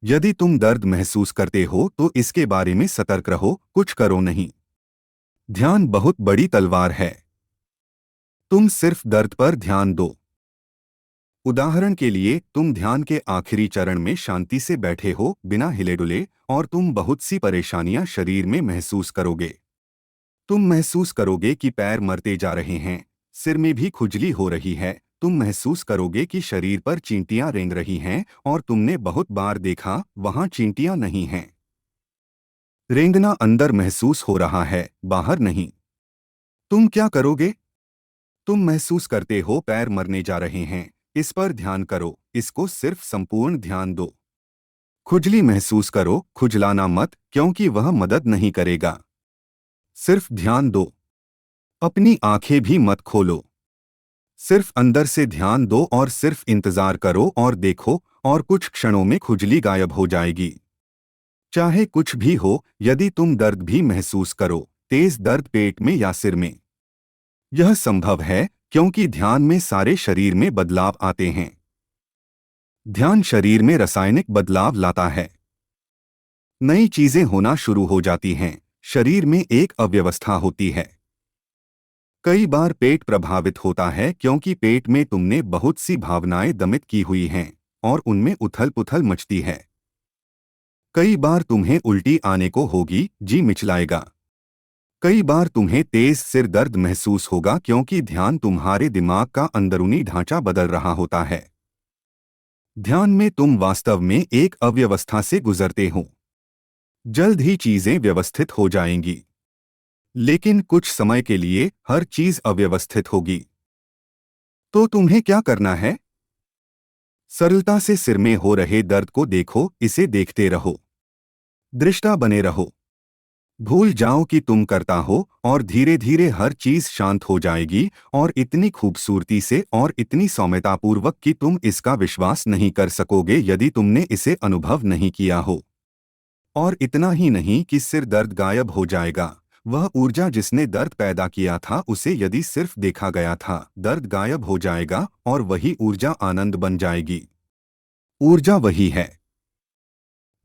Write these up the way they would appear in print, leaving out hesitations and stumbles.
यदि तुम दर्द महसूस करते हो तो इसके बारे में सतर्क रहो, कुछ करो नहीं। ध्यान बहुत बड़ी तलवार है। तुम सिर्फ दर्द पर ध्यान दो। उदाहरण के लिए तुम ध्यान के आखिरी चरण में शांति से बैठे हो बिना हिले डुले, और तुम बहुत सी परेशानियां शरीर में महसूस करोगे। तुम महसूस करोगे कि पैर मरते जा रहे हैं, सिर में भी खुजली हो रही है। तुम महसूस करोगे कि शरीर पर चींटियां रेंग रही हैं, और तुमने बहुत बार देखा वहां चींटियां नहीं हैं। रेंगना अंदर महसूस हो रहा है, बाहर नहीं। तुम क्या करोगे? तुम महसूस करते हो पैर मरने जा रहे हैं, इस पर ध्यान करो, इसको सिर्फ संपूर्ण ध्यान दो। खुजली महसूस करो, खुजलाना मत, क्योंकि वह मदद नहीं करेगा। सिर्फ ध्यान दो। अपनी आंखें भी मत खोलो। सिर्फ अंदर से ध्यान दो और सिर्फ इंतजार करो और देखो, और कुछ क्षणों में खुजली गायब हो जाएगी। चाहे कुछ भी हो, यदि तुम दर्द भी महसूस करो, तेज दर्द पेट में या सिर में, यह संभव है क्योंकि ध्यान में सारे शरीर में बदलाव आते हैं। ध्यान शरीर में रासायनिक बदलाव लाता है। नई चीजें होना शुरू हो जाती हैं, शरीर में एक अव्यवस्था होती है। कई बार पेट प्रभावित होता है क्योंकि पेट में तुमने बहुत सी भावनाएं दमित की हुई हैं, और उनमें उथल पुथल मचती है। कई बार तुम्हें उल्टी आने को होगी, जी मिचलाएगा। कई बार तुम्हें तेज सिर दर्द महसूस होगा क्योंकि ध्यान तुम्हारे दिमाग का अंदरूनी ढांचा बदल रहा होता है। ध्यान में तुम वास्तव में एक अव्यवस्था से गुजरते हो। जल्द ही चीजें व्यवस्थित हो जाएंगी, लेकिन कुछ समय के लिए हर चीज अव्यवस्थित होगी। तो तुम्हें क्या करना है? सरलता से सिर में हो रहे दर्द को देखो, इसे देखते रहो, दृष्टा बने रहो। भूल जाओ कि तुम करता हो, और धीरे धीरे हर चीज शांत हो जाएगी, और इतनी खूबसूरती से और इतनी सौम्यतापूर्वक कि तुम इसका विश्वास नहीं कर सकोगे यदि तुमने इसे अनुभव नहीं किया हो। और इतना ही नहीं कि सिर दर्द गायब हो जाएगा, वह ऊर्जा जिसने दर्द पैदा किया था उसे यदि सिर्फ देखा गया था, दर्द गायब हो जाएगा और वही ऊर्जा आनंद बन जाएगी। ऊर्जा वही है।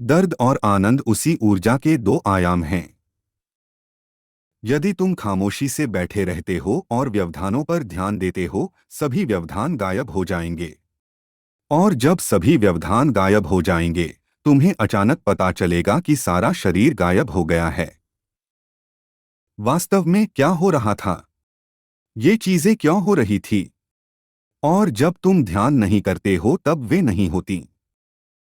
दर्द और आनंद उसी ऊर्जा के दो आयाम हैं। यदि तुम खामोशी से बैठे रहते हो और व्यवधानों पर ध्यान देते हो, सभी व्यवधान गायब हो जाएंगे। और जब सभी व्यवधान गायब हो जाएंगे, तुम्हें अचानक पता चलेगा कि सारा शरीर गायब हो गया है। वास्तव में क्या हो रहा था? ये चीजें क्यों हो रही थी? और जब तुम ध्यान नहीं करते हो तब वे नहीं होती।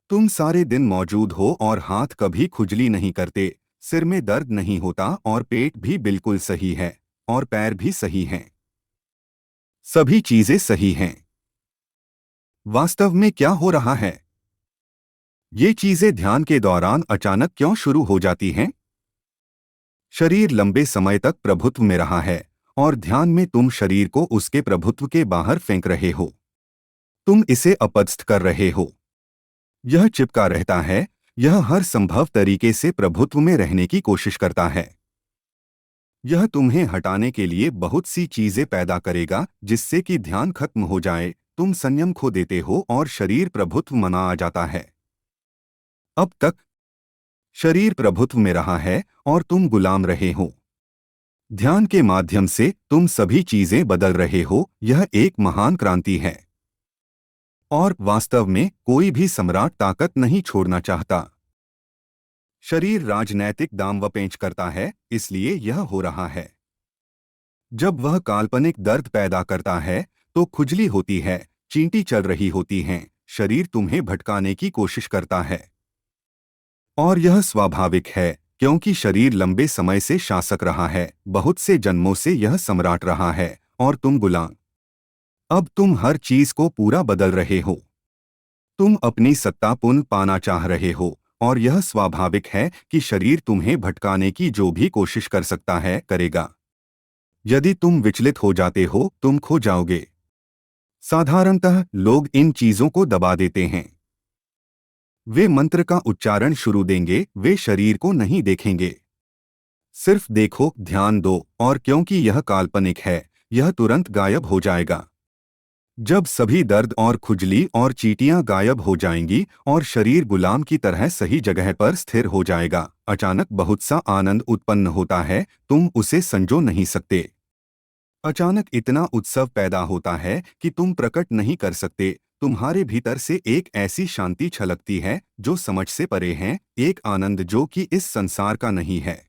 तुम सारे दिन मौजूद हो और हाथ कभी खुजली नहीं करते, सिर में दर्द नहीं होता और पेट भी बिल्कुल सही है, और पैर भी सही हैं। सभी चीजें सही हैं। वास्तव में क्या हो रहा है? ये चीजें ध्यान के दौरान अचानक क्यों शुरू हो जाती हैं? शरीर लंबे समय तक प्रभुत्व में रहा है, और ध्यान में तुम शरीर को उसके प्रभुत्व के बाहर फेंक रहे हो। तुम इसे अपदस्थ कर रहे हो। यह चिपका रहता है, यह हर संभव तरीके से प्रभुत्व में रहने की कोशिश करता है। यह तुम्हें हटाने के लिए बहुत सी चीजें पैदा करेगा जिससे कि ध्यान खत्म हो जाए, तुम संयम खो देते हो और शरीर प्रभुत्व मना आ जाता है। अब तक शरीर प्रभुत्व में रहा है और तुम गुलाम रहे हो। ध्यान के माध्यम से तुम सभी चीजें बदल रहे हो, यह एक महान क्रांति है। और वास्तव में कोई भी सम्राट ताकत नहीं छोड़ना चाहता। शरीर राजनैतिक दांव-पेंच करता है, इसलिए यह हो रहा है। जब वह काल्पनिक दर्द पैदा करता है तो खुजली होती है, चींटी चल रही होती हैं, शरीर तुम्हें भटकाने की कोशिश करता है। और यह स्वाभाविक है क्योंकि शरीर लंबे समय से शासक रहा है, बहुत से जन्मों से यह सम्राट रहा है, और तुम गुलाम। अब तुम हर चीज को पूरा बदल रहे हो। तुम अपनी सत्ता पुनः पाना चाह रहे हो, और यह स्वाभाविक है कि शरीर तुम्हें भटकाने की जो भी कोशिश कर सकता है, करेगा। यदि तुम विचलित हो जाते हो, तुम खो जाओगे। साधारणतः लोग इन चीजों को दबा देते हैं। वे मंत्र का उच्चारण शुरू देंगे, वे शरीर को नहीं देखेंगे। सिर्फ देखो, ध्यान दो, और क्योंकि यह काल्पनिक है, यह तुरंत गायब हो जाएगा। जब सभी दर्द और खुजली और चींटियां गायब हो जाएंगी और शरीर गुलाम की तरह सही जगह पर स्थिर हो जाएगा, अचानक बहुत सा आनंद उत्पन्न होता है, तुम उसे संजो नहीं सकते। अचानक इतना उत्सव पैदा होता है कि तुम प्रकट नहीं कर सकते। तुम्हारे भीतर से एक ऐसी शांति छलकती है जो समझ से परे है, एक आनंद जो कि इस संसार का नहीं है।